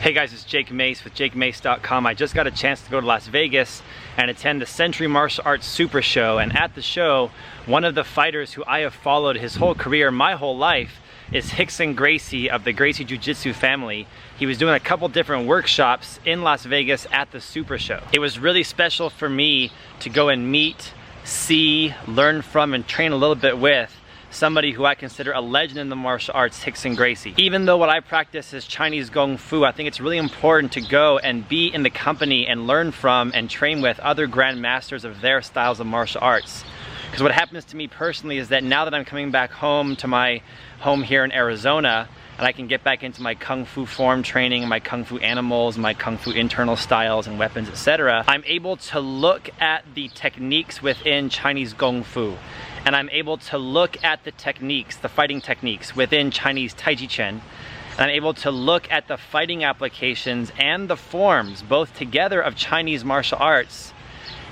Hey guys, it's Jake Mace with JakeMace.com. I just got a chance to go to Las Vegas and attend the Century Martial Arts Super Show, and at the show, one of the fighters who I have followed his whole career, my whole life, is Rickson Gracie of the Gracie Jujitsu family. He was doing a couple different workshops in Las Vegas at the Super Show. It was really special for me to go and meet, see, learn from, and train a little bit with somebody who I consider a legend in the martial arts, Rickson Gracie. Even though what I practice is Chinese Kung Fu, I think it's really important to go and be in the company and learn from and train with other grandmasters of their styles of martial arts. Because what happens to me personally is that now that I'm coming back home to my home here in Arizona, and I can get back into my Kung Fu form training, my Kung Fu animals, my Kung Fu internal styles and weapons, etc., I'm able to look at the techniques within Chinese Kung Fu. And I'm able to look at the techniques, the fighting techniques within Chinese Tai Chi Chuan. And I'm able to look at the fighting applications and the forms, both together, of Chinese martial arts.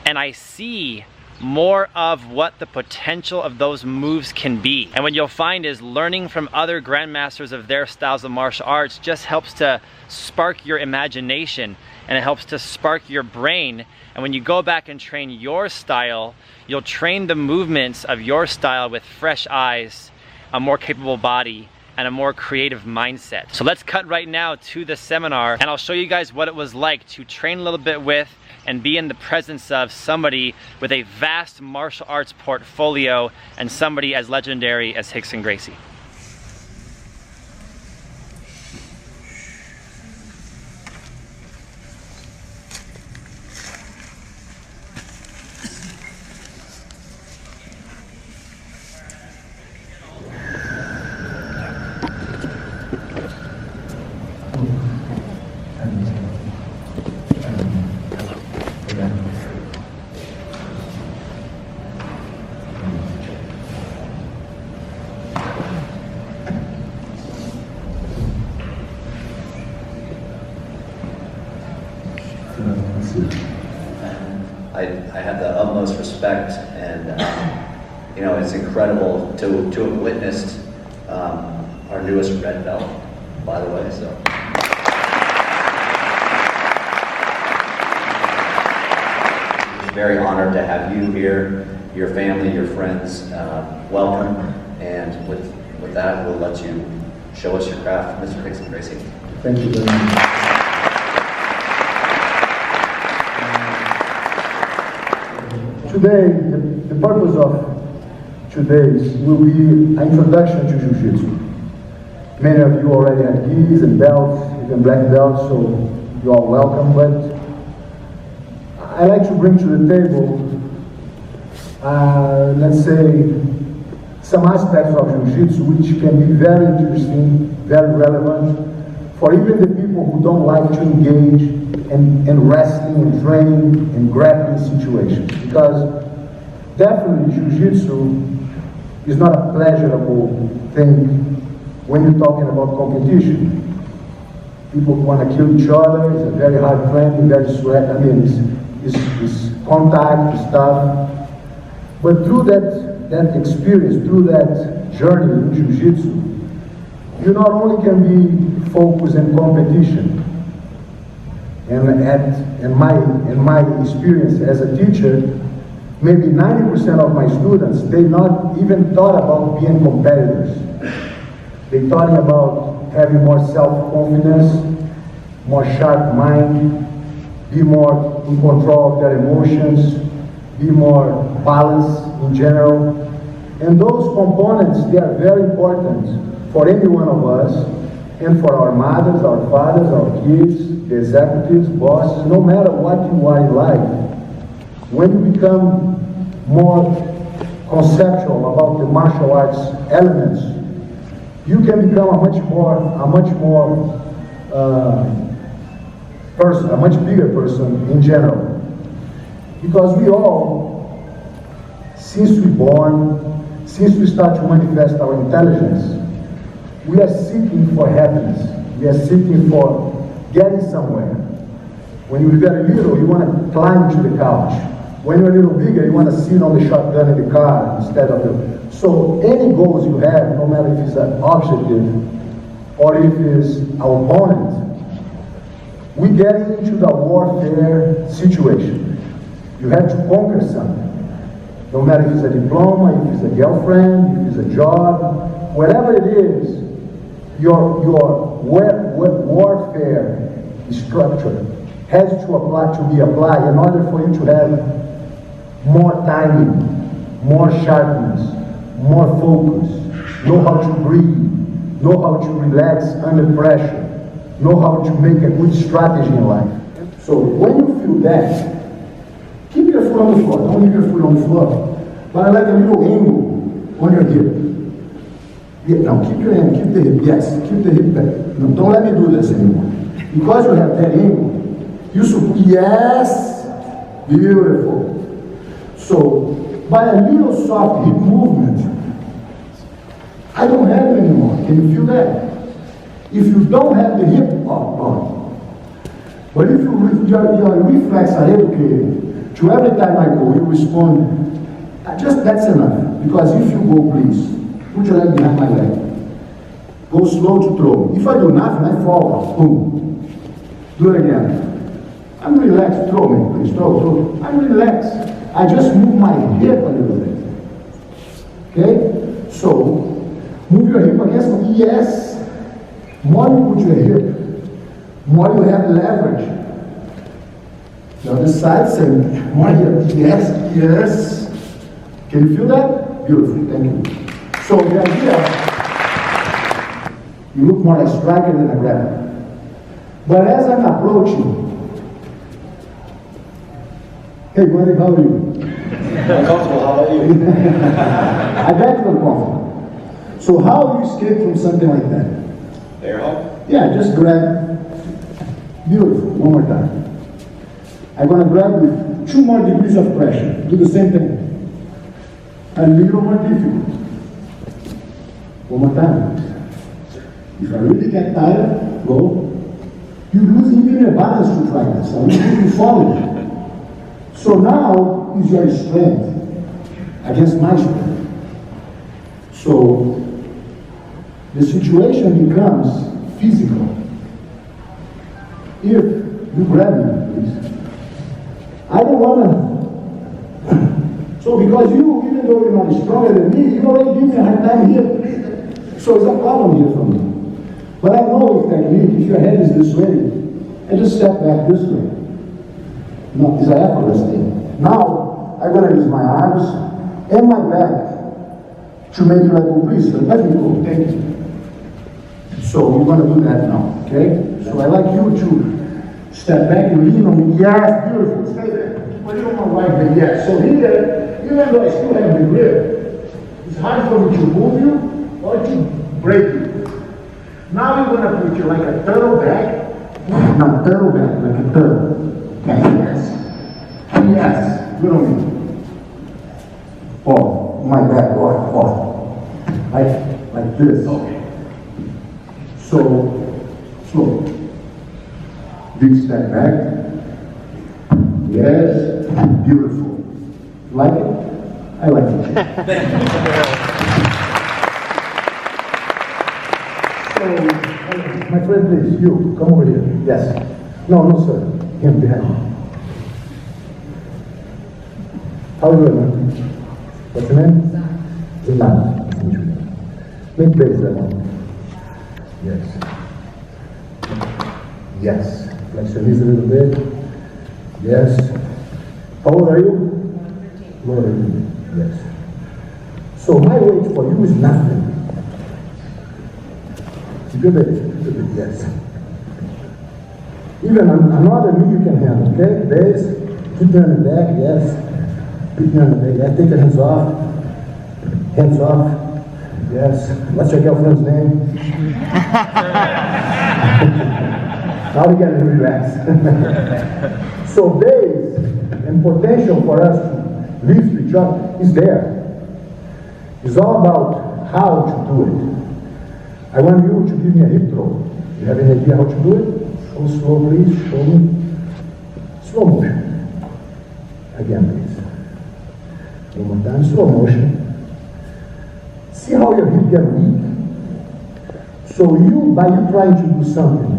And I see more of what the potential of those moves can be. And what you'll find is learning from other grandmasters of their styles of martial arts just helps to spark your imagination, and it helps to spark your brain. And when you go back and train your style, you'll train the movements of your style with fresh eyes, a more capable body, and a more creative mindset. So let's cut right now to the seminar, and I'll show you guys what it was like to train a little bit with and be in the presence of somebody with a vast martial arts portfolio and somebody as legendary as Rickson Gracie. I have the utmost respect, and you know, it's incredible to have witnessed our newest red belt, by the way. So very honored to have you here, your family, your friends. Welcome, and with that, we'll let you show us your craft, Mr. Rickson Gracie. Thank you very much. Today, the purpose of today's will be an introduction to Jiu-Jitsu. Many of you already have gis and belts, even black belts, so you are welcome. But I like to bring to the table, let's say, some aspects of Jiu-Jitsu which can be very interesting, very relevant for even the people who don't like to engage in wrestling and training and grappling situations. Because definitely Jiu-Jitsu is not a pleasurable thing when you're talking about competition. People want to kill each other, it's a very hard training, very sweat, it's contact, it's tough. But through that experience, through that journey in Jiu-Jitsu, you not only can be focused in competition, and in my experience as a teacher, maybe 90% of my students, they not even thought about being competitors. They thought about having more self-confidence, more sharp mind, be more in control of their emotions, be more balanced in general. And those components, they are very important for any one of us, and for our mothers, our fathers, our kids, the executives, bosses, no matter what you are in life. When you become more conceptual about the martial arts elements, you can become a much bigger person in general. Because we all, since we're born, since we start to manifest our intelligence, we are seeking for happiness. We are seeking for getting somewhere. When you're very little, you want to climb to the couch. When you're a little bigger, you want to sit on the shotgun in the car instead of the... So any goals you have, no matter if it's an objective or if it's our opponent, we get into the warfare situation. You have to conquer something. No matter if it's a diploma, if it's a girlfriend, if it's a job, whatever it is, your warfare structure has to be applied in order for you to have more timing, more sharpness, more focus, know how to breathe, know how to relax under pressure, know how to make a good strategy in life. So when you feel that, keep your foot on the floor. Don't leave your foot on the floor. But I like a little angle on your hip. Yeah, now keep your hand, keep the hip. Yes, keep the hip back. No, don't let me do this anymore. Because you have that angle, you should, yes, beautiful. So, by a little soft hip movement, I don't have it anymore. Can you feel that? If you don't have the hip on, but if your reflex are educated, to every time I go, you respond, just that's enough. Because if you go, please, put your leg behind my leg. Go slow to throw. If I do nothing, I fall. Boom. Do it again. I'm relaxed. Throw me, please. Throw. I'm relaxed. I just move my hip a little bit. Okay? So, move your hip against me. Yes. More you put your hip, more you have leverage. The other side, same. More hip. Yes, yes. Can you feel that? Beautiful. Thank you. So the idea, you look more like a striker than a grappler. But as I'm approaching, hey, buddy, how are you? I'm comfortable. How about you? I bet you're comfortable. So how do you escape from something like that? Air hug? Yeah, just grab. Beautiful. One more time. I'm going to grab with 2 more degrees of pressure. Do the same thing. A little more difficult. One more time. If I really get tired, go. You lose even your balance to try this. I want you to follow. So now is your strength against my strength. So the situation becomes physical. If you grab me, please. I don't want to. So because you, even though you're not stronger than me, you already give me a hard time here. So it's a problem here for me. But I know if technique, if your head is this way, I just step back this way. No, it's an effortless thing. Now, I'm going to use my arms and my back to make you like, oh, please, let me go. Thank you. So we're going to do that now, okay? So I like you to step back and lean on me. Yes, beautiful. Stay there. But you don't want to right there. Yes. So here, even though I still have the grip, it's hard for me to move you or to break you. Now you're going to put you like a turtle back. Now turtle back, like a turtle. Yes. Yes. Good on me. Oh, my back. Oh. Like this. Okay. So, slow. Big step back. Yes. Beautiful. Like it? I like it. So, my friend, please, you, come over here. Yes. No, sir. Him behind me. How are you doing, man? What's your name? Zan. Make base that one. Yes. Yes. Flex your knees a little bit. Yes. How old are you? 13. Yes. So my weight for you is nothing. Good bit, yes. Even another knee you can handle, okay? Base, keep your hand back, yes. Keep your hand back, yes. Take your hands off. Hands off. Yes. What's your girlfriend's name? Now we get to relax. So base and potential for us to lift each other is there. It's all about how to do it. I want you to give me a hip throw. You have any idea how to do it? Go slow, please. Show me. Slow motion. Again, please. One more time. Slow motion. See how your hip get weak? So by you trying to do something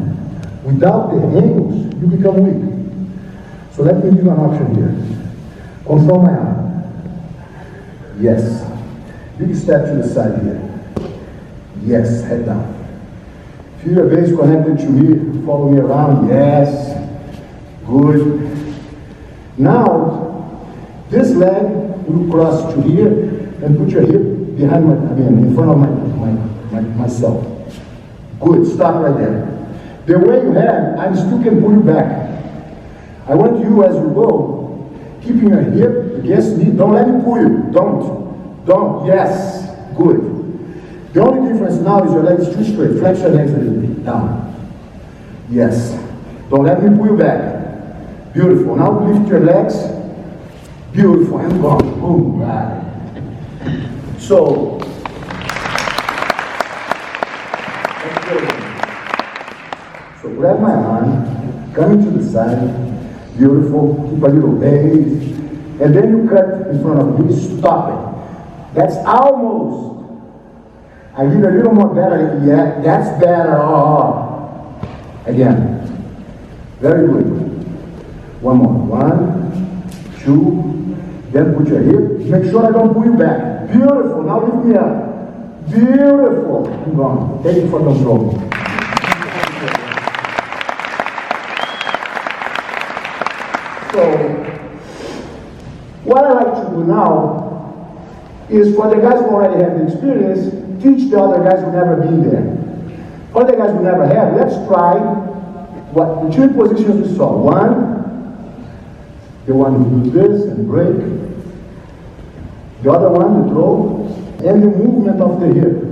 Without the angles, you become weak. So let me give you an option here. Control my arm. Yes. Big step to the side here. Yes, head down. Feel your base connected to me. Follow me around. Yes. Good. Now, this leg will cross to here and put your hip behind in front of myself. Good. Stop right there. The way you have, I still can pull you back. I want you, as you go, keeping your hip against me. Don't let me pull you. Don't. Yes. Good. The only difference now is your legs too straight. Flex your legs a little bit. Down. Yes. Don't let me pull you back. Beautiful. Now lift your legs. Beautiful. And go. Boom. Right. So, grab my arm, coming to the side. Beautiful. Keep a little base. And then you cut in front of me. Stop it. That's almost. I need a little more better. Yeah, that's better. Oh. Again. Very good. One more. 1, 2. Then put your hip. Make sure I don't pull you back. Beautiful. Now lift me up. Beautiful. I'm gone. Take it for control. So, what I like to do now is for the guys who already have the experience, teach the other guys who never been there. For the guys who never have, let's try what the 2 positions we saw. 1, the one who does this and break. The other one, the throw, and the movement of the hip.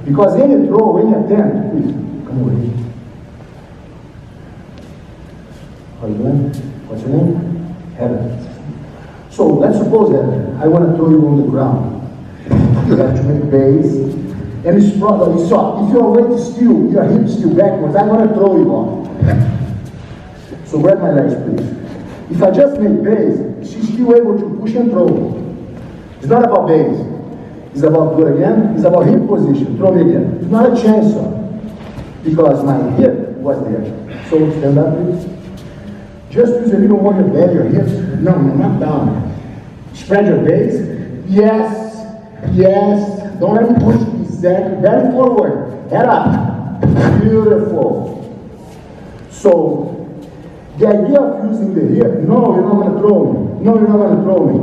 Because any throw, any attempt, please, come away. How are you doing? What's your name? Heaven. So let's suppose that I want to throw you on the ground. You have to make base. And it's probably soft. If your weight is still, your hips still backwards, I'm going to throw you off. So grab my legs, please. If I just make base, she's still able to push and throw. It's not about base. It's about do it again. It's about hip position. Throw me again. It's not a chainsaw. Because my hip was there. So stand up, please. Just use a little more your belly, your hips. No, not down. Spread your base. Yes. Yes. Don't let me push. Exactly. Belly forward. Head up. Beautiful. So, the idea of using the hip, no, you're not going to throw me. No, you're not going to throw me.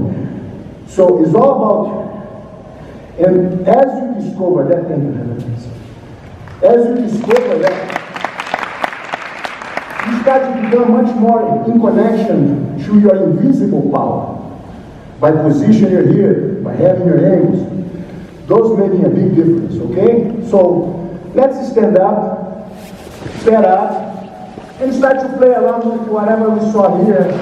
So, it's all about, and as you discover that, as you discover that, you start to become much more in connection to your invisible power. By positioning your hip, by having your angles. Those making a big difference, okay? So, let's stand up, stand up, and start to play around with whatever we saw here.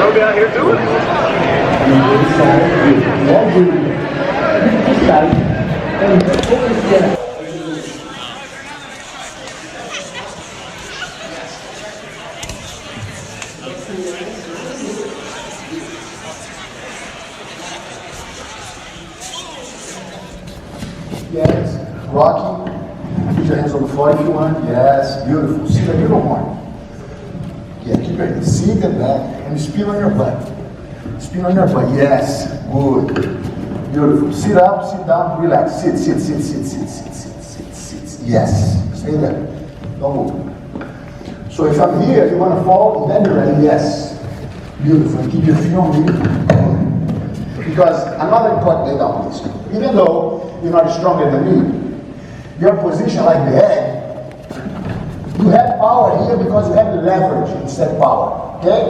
Are we out here doing? Yes, Rocky. Put your hands on the floor if you want. Yes, beautiful. Sit a little more. Yeah, keep your hands. Sit and back. And spin on your butt. Spin on your butt. Yes, good. Beautiful. Sit up, sit down, relax. Sit. Yes. Stay there. Don't move. So if I'm here, you want to fall, then you're ready. Yes. Beautiful. And keep your feet on me. Because another important thing down, please. Even though you're not stronger than me, your position like the head, you have power here because you have the leverage instead of power. Okay?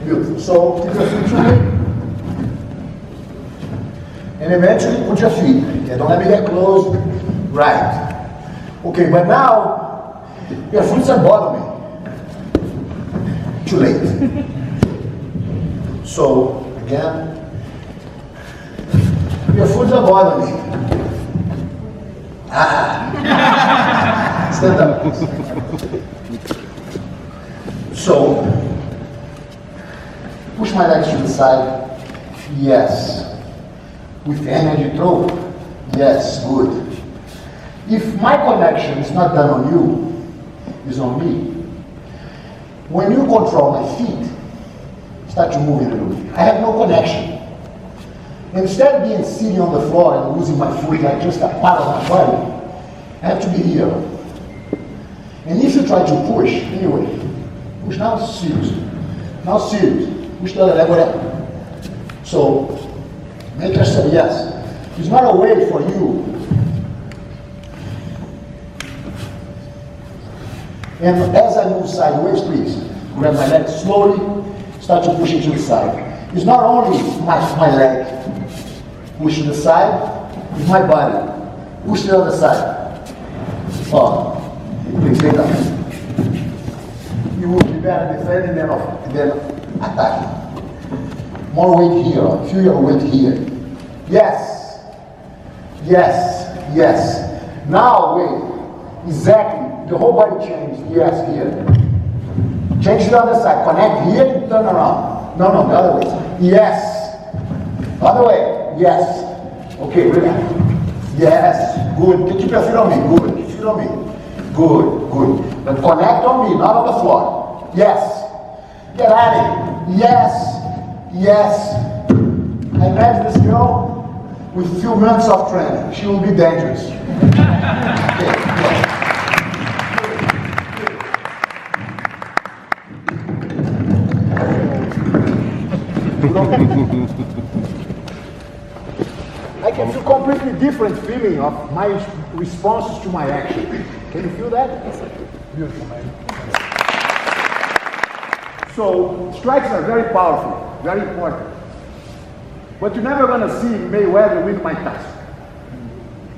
Beautiful. So keep your feet to me. And eventually put your feet. Okay, don't let me get close. Right. Okay, but now your feet are bothering me. Too late. So again, your foot are bothering me. Stand up. So, push my legs to the side. Yes. With energy throw. Yes, good. If my connection is not done on you, it's on me. When you control my feet, start to move a little bit. I have no connection. Instead of being sitting on the floor and losing my foot like just a part of my body, I have to be here. And if you try to push, anyway, push now serious. Now serious. Push the other leg, whatever. So, make yourself, yes. It's not a way for you. And as I move sideways, please, grab my leg slowly, start to push it to the side. It's not only my leg, push to the side, it's my body. Push to the other side. Oh, please lay down. You will be better defending than attacking. More weight here, feel your weight here. Yes, yes, yes. Now wait, exactly, the whole body changed, yes, here. Change to the other side, connect here and turn around. No, the other way. Yes. Other way. Yes. Okay, relax. Yes. Good. Keep your feet on me. Good. Keep your feet on me. Good. Good. But connect on me, not on the floor. Yes. Get at it. Yes. Yes. I imagine this girl with a few months of training. She will be dangerous. Okay. I can feel completely different feeling of my responses to my action. Can you feel that? Beautiful, man. So, strikes are very powerful, very important. But you're never going to see Mayweather win Mike Tyson.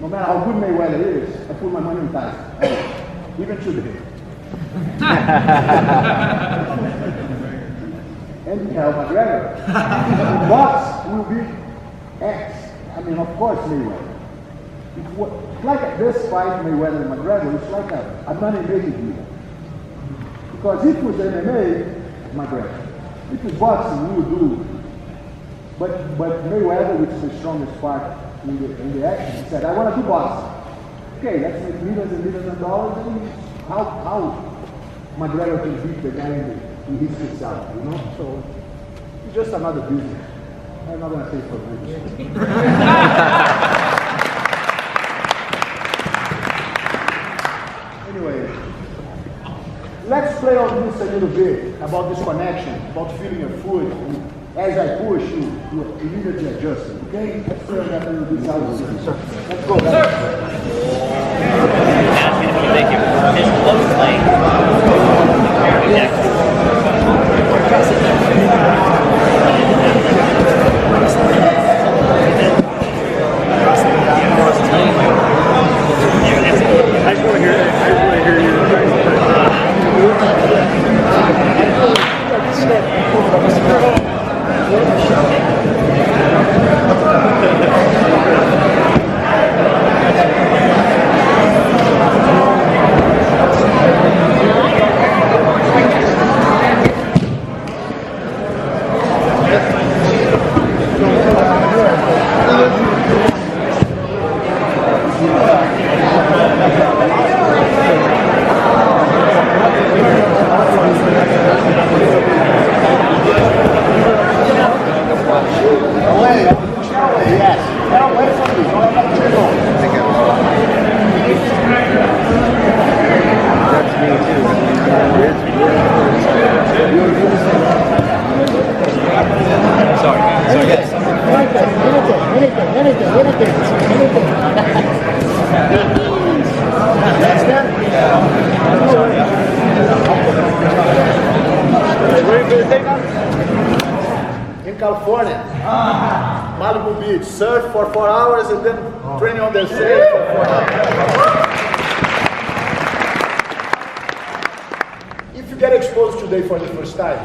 No matter how good Mayweather is, I put my money on Tyson. Even today. And you have McGregor. Box will be X. I mean, of course, Mayweather. It's like this fight, Mayweather and McGregor, it's like a money-making deal. Because if it was MMA, McGregor. If it was boxing, we would do. But Mayweather, which is the strongest part in the action, he said, I want to do boxing. Okay, let's make millions and millions of dollars, and how McGregor can beat the guy in his specialty, you know? So, it's just another business. I'm not going to say for business. Anyway, let's play on this a little bit, about this connection, about feeling your foot. As I push you immediately adjust it, okay? Let's play on that a little bit. Let's go. Thank you. His close lane. I just want to hear you. Away. Yes. Get away from me. Don't let me go. That's me too. Sorry. In California, Malibu Beach, surf for 4 hours and then training on the sand for 4 hours. If you get exposed today for the first time,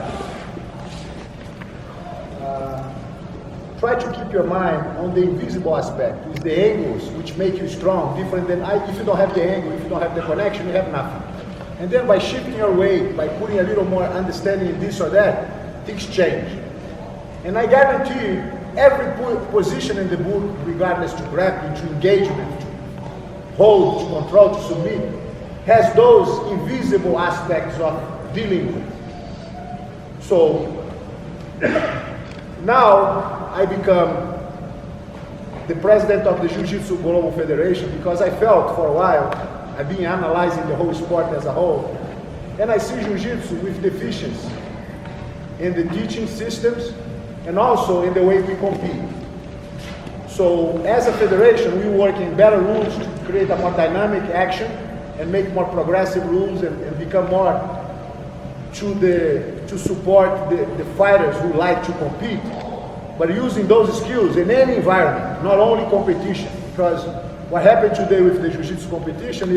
try to keep your mind on the invisible aspect, with the angles which make you strong, different than if you don't have the angle, if you don't have the connection, you have nothing. And then by shifting your weight, by putting a little more understanding in this or that, things change. And I guarantee you, every position in the book, regardless to grappling, to engagement, to hold, to control, to submit, has those invisible aspects of dealing with. So now I become the president of the Jiu-Jitsu Global Federation because I felt for a while, I've been analyzing the whole sport as a whole, and I see Jiu-Jitsu with deficiencies in the teaching systems and also in the way we compete. So as a federation, we work in better rules to create a more dynamic action and make more progressive rules and become more to support the fighters who like to compete, but using those skills in any environment, not only competition. Because what happened today with the Jiu-Jitsu competition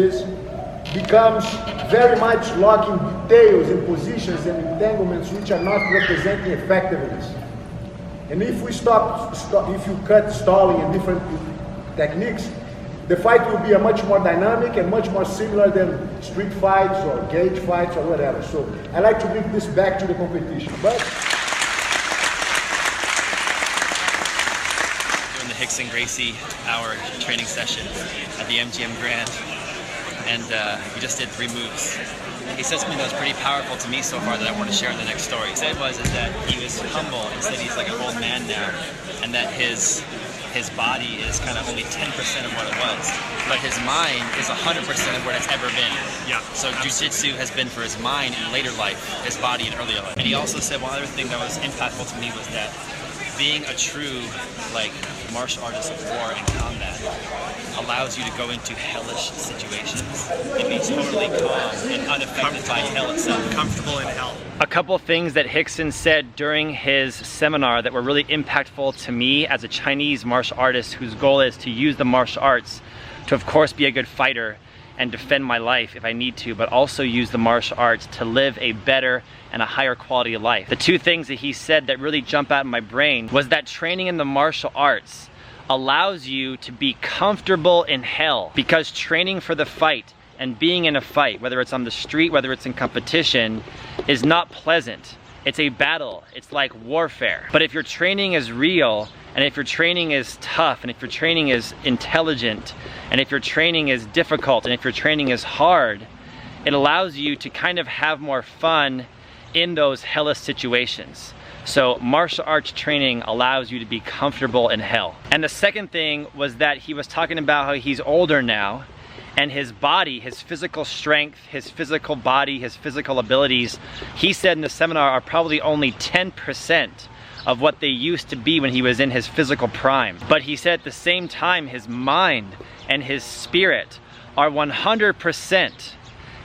becomes very much locking details in positions and entanglements which are not representing effectiveness. And if we if you cut stalling and different techniques, the fight will be a much more dynamic and much more similar than street fights or cage fights or whatever. So I like to bring this back to the competition. But During the Rickson Gracie hour training session at the MGM Grand, and he just did 3 moves. He said something that was pretty powerful to me so far that I want to share in the next story. He said is that he was humble and said he's like an old man now, and that his body is kind of only 10% of what it was, but his mind is 100% of what it's ever been. Yeah. So Jiu-Jitsu has been for his mind in later life, his body in earlier life. And he also said one other thing that was impactful to me was that being a true martial artist of war and combat allows you to go into hellish situations and be totally calm and unaffected by hell itself. Comfortable in hell. A couple things that Rickson said during his seminar that were really impactful to me as a Chinese martial artist whose goal is to use the martial arts to, of course, be a good fighter and defend my life if I need to, but also use the martial arts to live a better and a higher quality of life. The 2 things that he said that really jump out in my brain was that training in the martial arts allows you to be comfortable in hell, because training for the fight and being in a fight, whether it's on the street, whether it's in competition, is not pleasant. It's a battle. It's like warfare. But if your training is real, and if your training is tough, and if your training is intelligent, and if your training is difficult, and if your training is hard, it allows you to kind of have more fun in those hellish situations. So martial arts training allows you to be comfortable in hell. And the second thing was that he was talking about how he's older now, and his body, his physical strength, his physical body, his physical abilities, he said in the seminar, are probably only 10% of what they used to be when he was in his physical prime. But he said at the same time, his mind and his spirit are 100%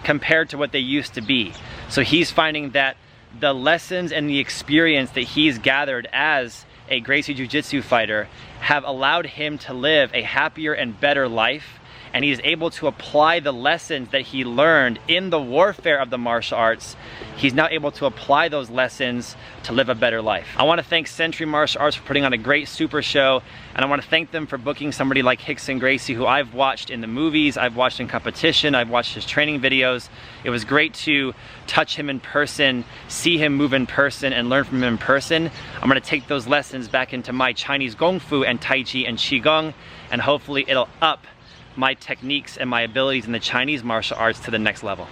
compared to what they used to be. So he's finding that the lessons and the experience that he's gathered as a Gracie Jiu-Jitsu fighter have allowed him to live a happier and better life, and he's able to apply the lessons that he learned in the warfare of the martial arts. He's now able to apply those lessons to live a better life. I want to thank Century Martial Arts for putting on a great super show, and I want to thank them for booking somebody like Rickson Gracie, who I've watched in the movies, I've watched in competition, I've watched his training videos. It was great to touch him in person, see him move in person, and learn from him in person. I'm going to take those lessons back into my Chinese Kung Fu and Tai Chi and Qigong, and hopefully it'll up my techniques and my abilities in the Chinese martial arts to the next level.